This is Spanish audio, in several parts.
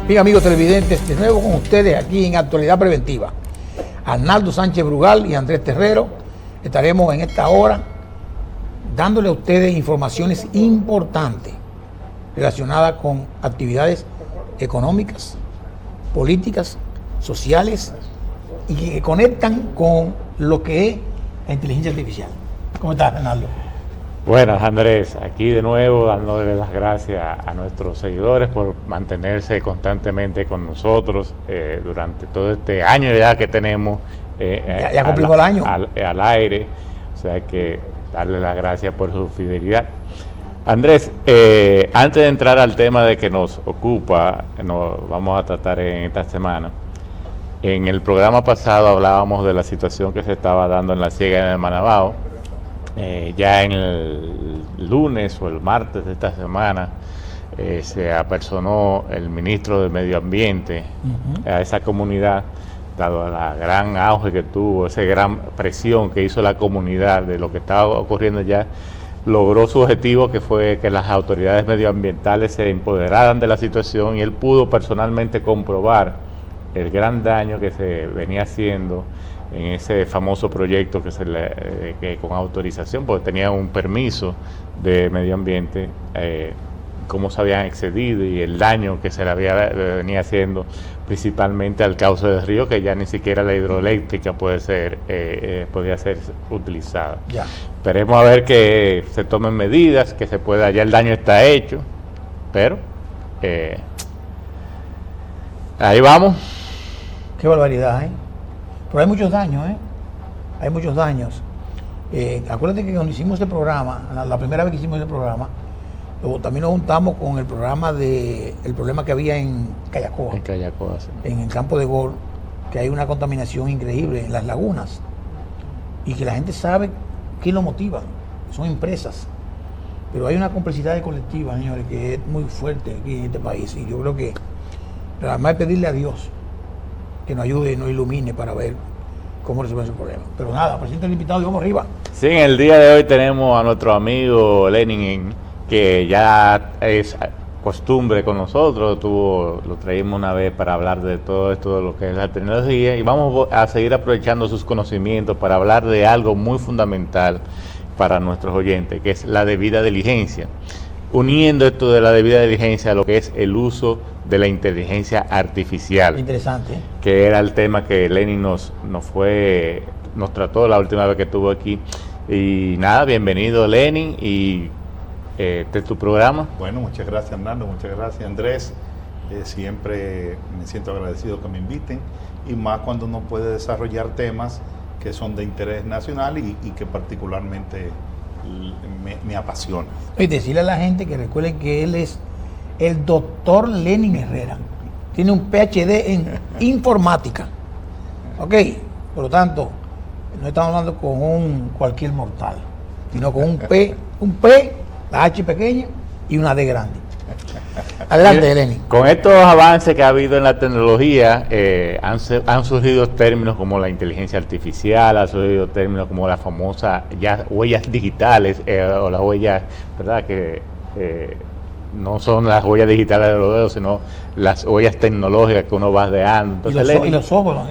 Bien, amigos televidentes, de nuevo con ustedes aquí en Actualidad Preventiva. Arnaldo Sánchez Brugal y Andrés Terrero estaremos en esta hora dándole a ustedes informaciones importantes relacionadas con actividades económicas, políticas, sociales y que conectan con lo que es la inteligencia artificial. ¿Cómo estás, Arnaldo? Buenas, Andrés, aquí de nuevo dándole las gracias a nuestros seguidores por mantenerse constantemente con nosotros durante todo este año ya que tenemos ya cumplimos el año al aire, o sea que darle las gracias por su fidelidad. Andrés, antes de entrar al tema de que nos ocupa, nos vamos a tratar en esta semana. En el programa pasado hablábamos de la situación que se estaba dando en la Ciénaga de Manabao. Ya en el lunes o el martes de esta semana se apersonó el ministro de Medio Ambiente a esa comunidad, dado la gran auge que tuvo, esa gran presión que hizo la comunidad de lo que estaba ocurriendo ya, logró su objetivo, que fue que las autoridades medioambientales se empoderaran de la situación, y él pudo personalmente comprobar el gran daño que se venía haciendo en ese famoso proyecto que con autorización, porque tenía un permiso de medio ambiente, cómo se habían excedido y el daño que se le venía haciendo principalmente al cauce del río, que ya ni siquiera la hidroeléctrica podía ser utilizada. Ya. Esperemos a ver que se tomen medidas, que se pueda, ya el daño está hecho, pero ahí vamos. Qué barbaridad, ¿eh? Pero hay muchos daños, ¿eh? Hay muchos daños. Acuérdate que cuando hicimos este programa, la primera vez que hicimos este programa, también nos juntamos con el programa el problema que había en Callacoa. En Callacoa, sí. En el campo de golf, que hay una contaminación increíble en las lagunas. Y que la gente sabe qué lo motiva. Son empresas. Pero hay una complicidad colectiva, señores, que es muy fuerte aquí en este país. Y yo creo que, además de pedirle a Dios que nos ayude y nos ilumine para ver cómo resolver ese problema. Pero nada, presidente el invitado, y vamos arriba. Sí, en el día de hoy tenemos a nuestro amigo Lenin, que ya es costumbre con nosotros, lo traímos una vez para hablar de todo esto, de lo que es la tecnología, y vamos a seguir aprovechando sus conocimientos para hablar de algo muy fundamental para nuestros oyentes, que es la debida diligencia. Uniendo esto de la debida diligencia a lo que es el uso de la inteligencia artificial. Interesante. Que era el tema que Lenin nos trató la última vez que estuvo aquí. Y nada, bienvenido Lenin, y este es tu programa. Bueno, muchas gracias Hernando, muchas gracias Andrés. Siempre me siento agradecido que me inviten, y más cuando uno puede desarrollar temas que son de interés nacional y que particularmente me apasiona. Y decirle a la gente que recuerden que él es el doctor Lenin Herrera. Tiene un PhD en informática. Ok, por lo tanto, no estamos hablando con cualquier mortal, sino con un P, la H pequeña y una D grande. Adelante, Lenin. Con estos avances que ha habido en la tecnología, han surgido términos como la inteligencia artificial, han surgido términos como las famosas ya huellas digitales, o las huellas, ¿verdad?, que no son las huellas digitales de los dedos, sino las huellas tecnológicas que uno va dejando. Entonces, y los ojos,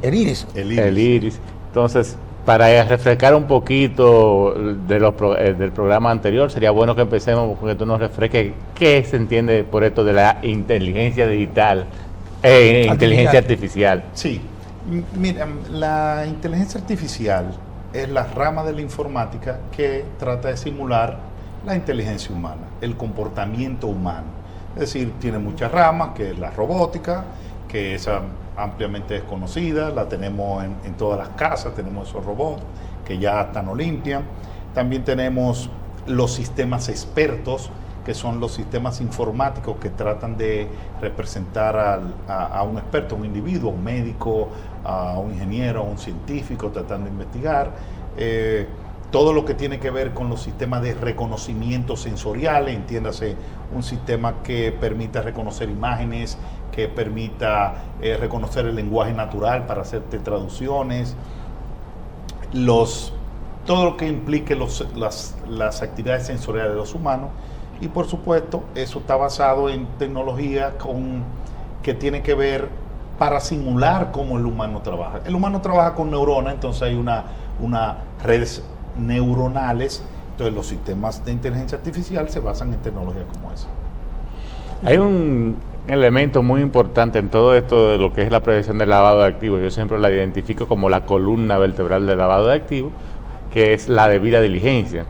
el iris. El iris. Entonces, para refrescar un poquito del programa anterior, sería bueno que empecemos porque tú nos refresques qué se entiende por esto de la inteligencia digital, inteligencia artificial. Sí, mira, la inteligencia artificial es la rama de la informática que trata de simular la inteligencia humana, el comportamiento humano. Es decir, tiene muchas ramas, que es la robótica, que es ampliamente desconocida, la tenemos en todas las casas, tenemos esos robots que ya están no limpian. También tenemos los sistemas expertos, que son los sistemas informáticos que tratan de representar a un experto, a un individuo, a un médico, a un ingeniero, a un científico, tratando de investigar. Todo lo que tiene que ver con los sistemas de reconocimiento sensoriales, entiéndase, un sistema que permita reconocer imágenes, que permita reconocer el lenguaje natural para hacerte traducciones, todo lo que implique las actividades sensoriales de los humanos, Y por supuesto, eso está basado en tecnología que tiene que ver para simular cómo el humano trabaja. El humano trabaja con neuronas, entonces hay una redes neuronales. Entonces los sistemas de inteligencia artificial se basan en tecnologías como esa. Hay un elemento muy importante en todo esto de lo que es la prevención del lavado de activos. Yo siempre la identifico como la columna vertebral del lavado de activos, que es la debida diligencia.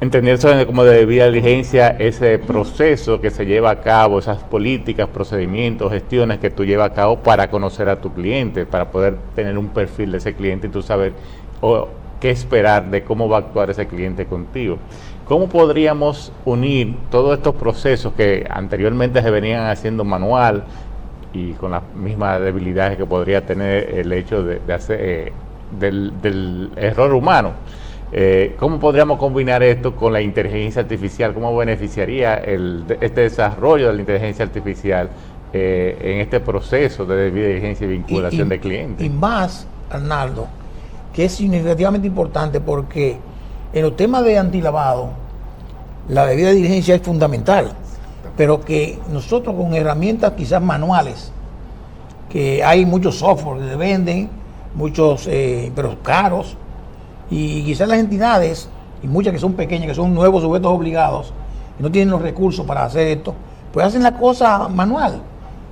Entender eso como de debida diligencia, ese proceso que se lleva a cabo, esas políticas, procedimientos, gestiones que tú llevas a cabo para conocer a tu cliente, para poder tener un perfil de ese cliente y tú saber qué esperar de cómo va a actuar ese cliente contigo. ¿Cómo podríamos unir todos estos procesos que anteriormente se venían haciendo manual y con las mismas debilidades que podría tener el hecho de hacer del error humano? ¿Cómo podríamos combinar esto con la inteligencia artificial? ¿Cómo beneficiaría este desarrollo de la inteligencia artificial en este proceso de debida diligencia y vinculación de clientes? Y más, Arnaldo, que es significativamente importante porque en los temas de antilavado, la debida diligencia es fundamental, pero que nosotros con herramientas quizás manuales, que hay muchos software que se venden, muchos pero caros, y quizás las entidades, y muchas que son pequeñas, que son nuevos sujetos obligados, y no tienen los recursos para hacer esto, pues hacen la cosa manual,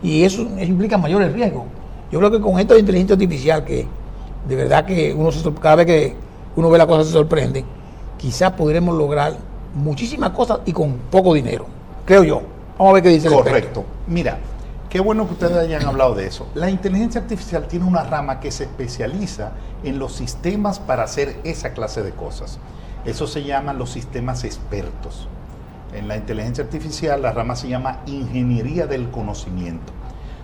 y eso implica mayores riesgos. Yo creo que con esto de inteligencia artificial, que de verdad que cada vez que uno ve la cosa se sorprende, quizás podremos lograr muchísimas cosas y con poco dinero, creo yo. Vamos a ver qué dice el experto. Correcto. Mira, qué bueno que ustedes hayan hablado de eso. La inteligencia artificial tiene una rama que se especializa en los sistemas para hacer esa clase de cosas. Eso se llaman los sistemas expertos. En la inteligencia artificial la rama se llama ingeniería del conocimiento.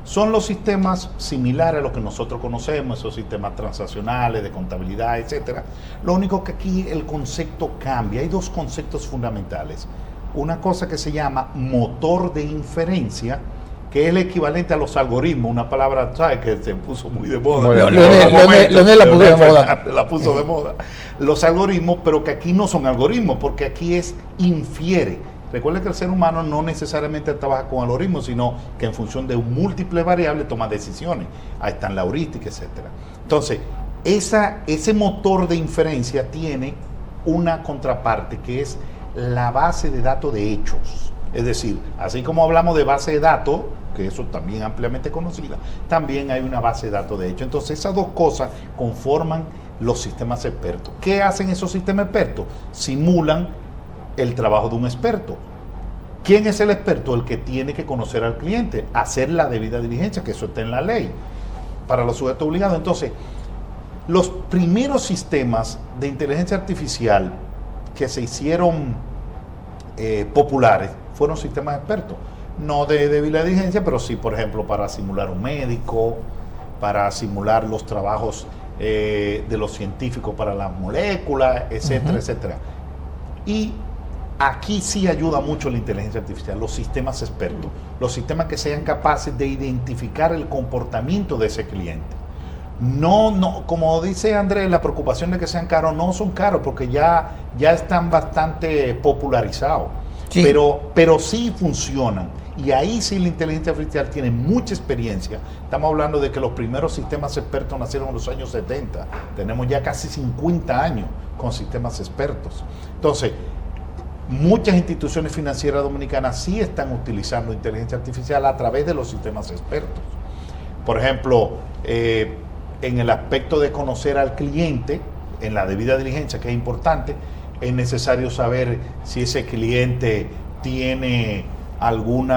Son los sistemas similares a los que nosotros conocemos, esos sistemas transaccionales, de contabilidad, etcétera. Lo único que aquí el concepto cambia. Hay dos conceptos fundamentales. Una cosa que se llama motor de inferencia, que es el equivalente a los algoritmos, una palabra, ¿sabes?, que se puso muy de moda. Leonel la puso de moda. La puso de moda. Los algoritmos, pero que aquí no son algoritmos, porque aquí es infiere. Recuerden que el ser humano no necesariamente trabaja con algoritmos, sino que en función de múltiples variables toma decisiones. Ahí están la heurística, etcétera. Entonces, ese motor de inferencia tiene una contraparte que es la base de datos de hechos. Es decir, así como hablamos de base de datos, que eso también ampliamente conocida, también hay una base de datos de hechos. Entonces, esas dos cosas conforman los sistemas expertos. ¿Qué hacen esos sistemas expertos? Simulan el trabajo de un experto. ¿Quién es el experto? El que tiene que conocer al cliente, hacer la debida diligencia, que eso está en la ley, para los sujetos obligados. Entonces, los primeros sistemas de inteligencia artificial que se hicieron populares fueron sistemas expertos. No de debida diligencia, pero sí, por ejemplo, para simular un médico, para simular los trabajos de los científicos para las moléculas, etcétera, etcétera. Y aquí sí ayuda mucho la inteligencia artificial, los sistemas expertos, los sistemas que sean capaces de identificar el comportamiento de ese cliente. No, como dice Andrés, la preocupación de que sean caros, no son caros porque ya están bastante popularizados, sí. Pero sí funcionan. Y ahí sí la inteligencia artificial tiene mucha experiencia. Estamos hablando de que los primeros sistemas expertos nacieron en los años 70. Tenemos ya casi 50 años con sistemas expertos. Entonces, muchas instituciones financieras dominicanas sí están utilizando inteligencia artificial a través de los sistemas expertos. Por ejemplo, en el aspecto de conocer al cliente, en la debida diligencia, que es importante, es necesario saber si ese cliente tiene algún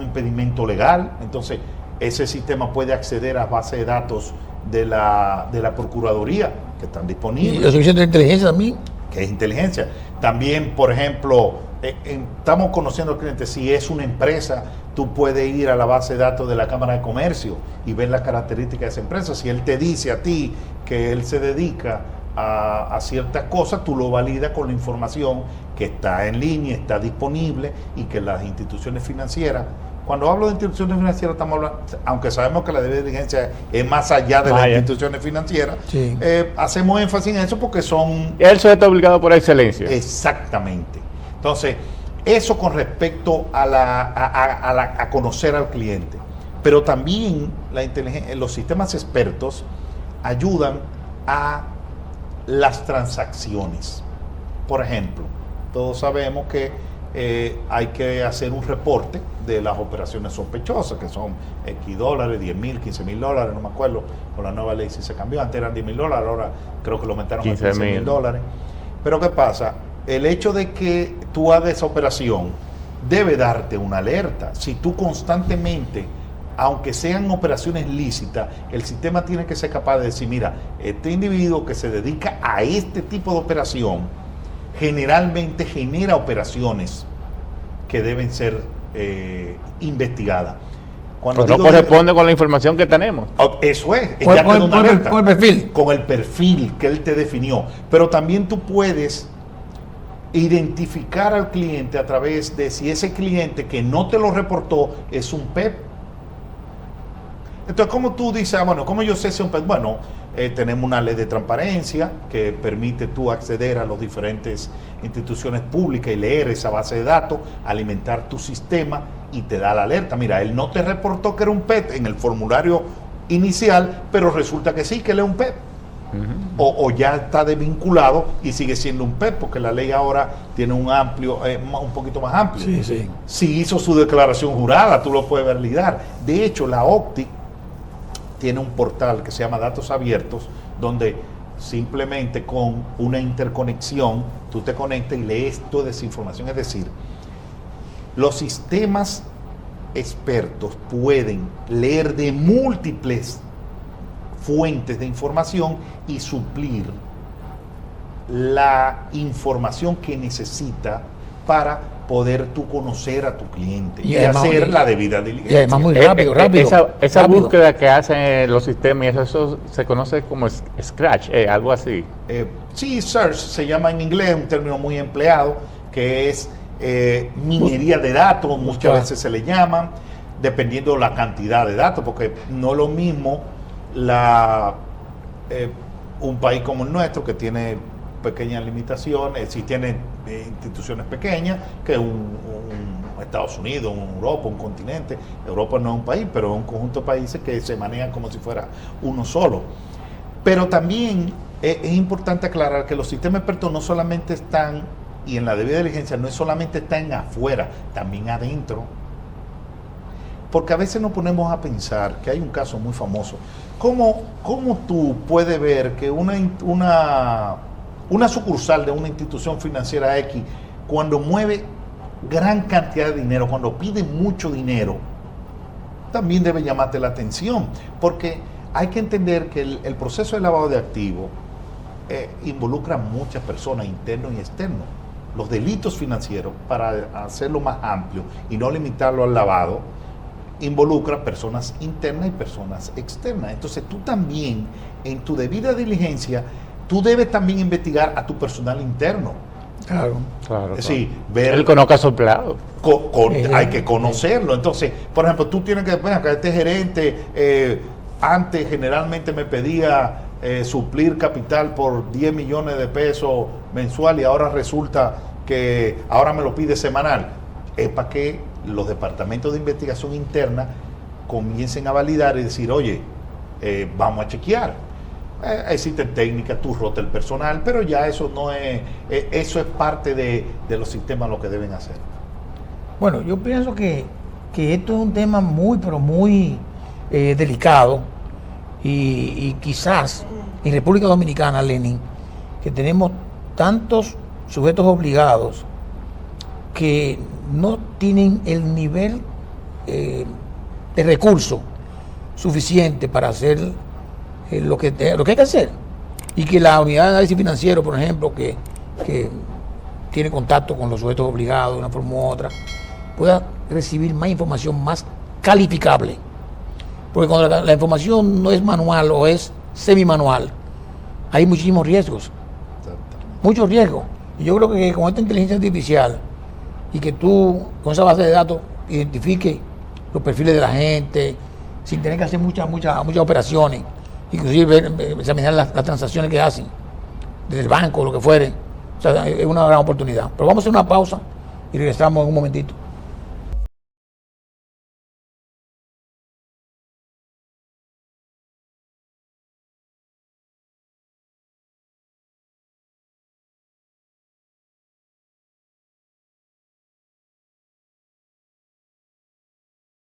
impedimento legal. Entonces, ese sistema puede acceder a bases de datos de la Procuraduría, que están disponibles. ¿Y los servicios de inteligencia también? Que es inteligencia. También, por ejemplo, estamos conociendo al cliente. Si es una empresa, tú puedes ir a la base de datos de la Cámara de Comercio y ver las características de esa empresa. Si él te dice a ti que él se dedica a ciertas cosas, tú lo validas con la información que está en línea, está disponible y que las instituciones financieras, cuando hablo de instituciones financieras, estamos hablando, aunque sabemos que la debida diligencia es más allá de las instituciones financieras, sí. Hacemos énfasis en eso porque son... El sujeto obligado por excelencia. Exactamente. Entonces, eso con respecto a conocer al cliente. Pero también los sistemas expertos ayudan a las transacciones. Por ejemplo, todos sabemos que hay que hacer un reporte de las operaciones sospechosas, que son X dólares, 10 mil, 15 mil dólares, no me acuerdo, con la nueva ley si se cambió, antes eran 10 mil dólares, ahora creo que lo aumentaron a 15 mil dólares. Pero ¿qué pasa? El hecho de que tú hagas esa operación debe darte una alerta. Si tú constantemente, aunque sean operaciones lícitas, el sistema tiene que ser capaz de decir, mira, este individuo que se dedica a este tipo de operación generalmente genera operaciones que deben ser investigadas. Cuando no corresponde con la información que tenemos. Eso es. Con el perfil. Con el perfil que él te definió. Pero también tú puedes identificar al cliente a través de si ese cliente que no te lo reportó es un PEP. Entonces, ¿cómo tú dices, bueno, cómo yo sé si es un PEP? Bueno, tenemos una ley de transparencia que permite tú acceder a las diferentes instituciones públicas y leer esa base de datos, alimentar tu sistema y te da la alerta. Mira, él no te reportó que era un PEP en el formulario inicial, pero resulta que sí, que él es un PEP. O ya está desvinculado y sigue siendo un PEP, porque la ley ahora tiene un poquito más amplio. Sí, sí. Si hizo su declaración jurada, tú lo puedes validar. De hecho, la OCTI tiene un portal que se llama Datos Abiertos, donde simplemente con una interconexión tú te conectas y lees toda esa información. Es decir, los sistemas expertos pueden leer de múltiples fuentes de información y suplir la información que necesita para poder tú conocer a tu cliente y hacer la debida diligencia. Y además muy rápido. Esa rápido. búsqueda que hacen los sistemas, eso se conoce como Scratch, algo así. Sí, search se llama en inglés, un término muy empleado, que es minería de datos, muchas veces se le llaman, dependiendo de la cantidad de datos, porque no es lo mismo un país como el nuestro, que tiene pequeñas limitaciones, si tiene instituciones pequeñas, que un Estados Unidos, Europa, un continente. Europa no es un país, pero es un conjunto de países que se manejan como si fuera uno solo. Pero también es importante aclarar que los sistemas expertos no solamente están, y en la debida diligencia, no solamente están afuera, también adentro. Porque a veces nos ponemos a pensar que hay un caso muy famoso. ¿Cómo tú puedes ver que una sucursal de una institución financiera X, cuando mueve gran cantidad de dinero, cuando pide mucho dinero, también debe llamarte la atención? Porque hay que entender que el proceso de lavado de activos involucra a muchas personas, internos y externos. Los delitos financieros, para hacerlo más amplio y no limitarlo al lavado, involucra personas internas y personas externas. Entonces tú también, en tu debida diligencia, tú debes también investigar a tu personal interno. Claro. Es decir, ver... El conozca a su empleado. Hay que conocerlo. Entonces, por ejemplo, tú tienes que... Bueno, que este gerente antes generalmente me pedía suplir capital por 10 millones de pesos mensual y ahora resulta que ahora me lo pide semanal. Es para que los departamentos de investigación interna comiencen a validar y decir, oye, vamos a chequear. Existen técnicas, tú rotas el personal, pero ya eso no es, eso es parte de los sistemas lo que deben hacer. Bueno, yo pienso que esto es un tema muy, pero muy delicado y quizás en República Dominicana, Lenin, que tenemos tantos sujetos obligados que no tienen el nivel de recursos suficiente para hacer lo que hay que hacer, y que la unidad de análisis financiero, por ejemplo, que tiene contacto con los sujetos obligados de una forma u otra, pueda recibir más información más calificable, porque cuando la información no es manual o es semimanual, hay muchísimos riesgos, muchos riesgos. Y yo creo que con esta inteligencia artificial y que tú con esa base de datos identifiques los perfiles de la gente, sin tener que hacer muchas operaciones, inclusive examinar las transacciones que hacen, desde el banco, lo que fuere. O sea, es una gran oportunidad. Pero vamos a hacer una pausa y regresamos en un momentito.